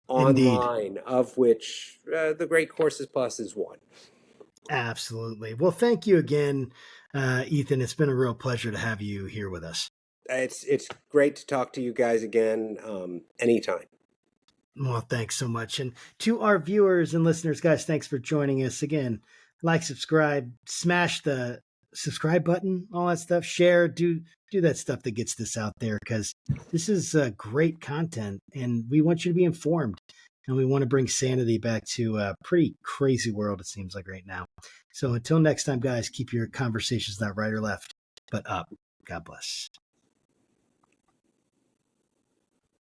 Indeed. online, of which the Great Courses Plus is one. Absolutely. Well, thank you again, Ethan. It's been a real pleasure to have you here with us. It's great to talk to you guys again, anytime. Well, thanks so much. And to our viewers and listeners, guys, thanks for joining us again. Like, subscribe, smash the subscribe button, all that stuff, share, do that stuff that gets this out there, because this is great content and we want you to be informed, and we want to bring sanity back to a pretty crazy world, it seems like right now. So until next time, guys, keep your conversations not right or left, but up. God bless.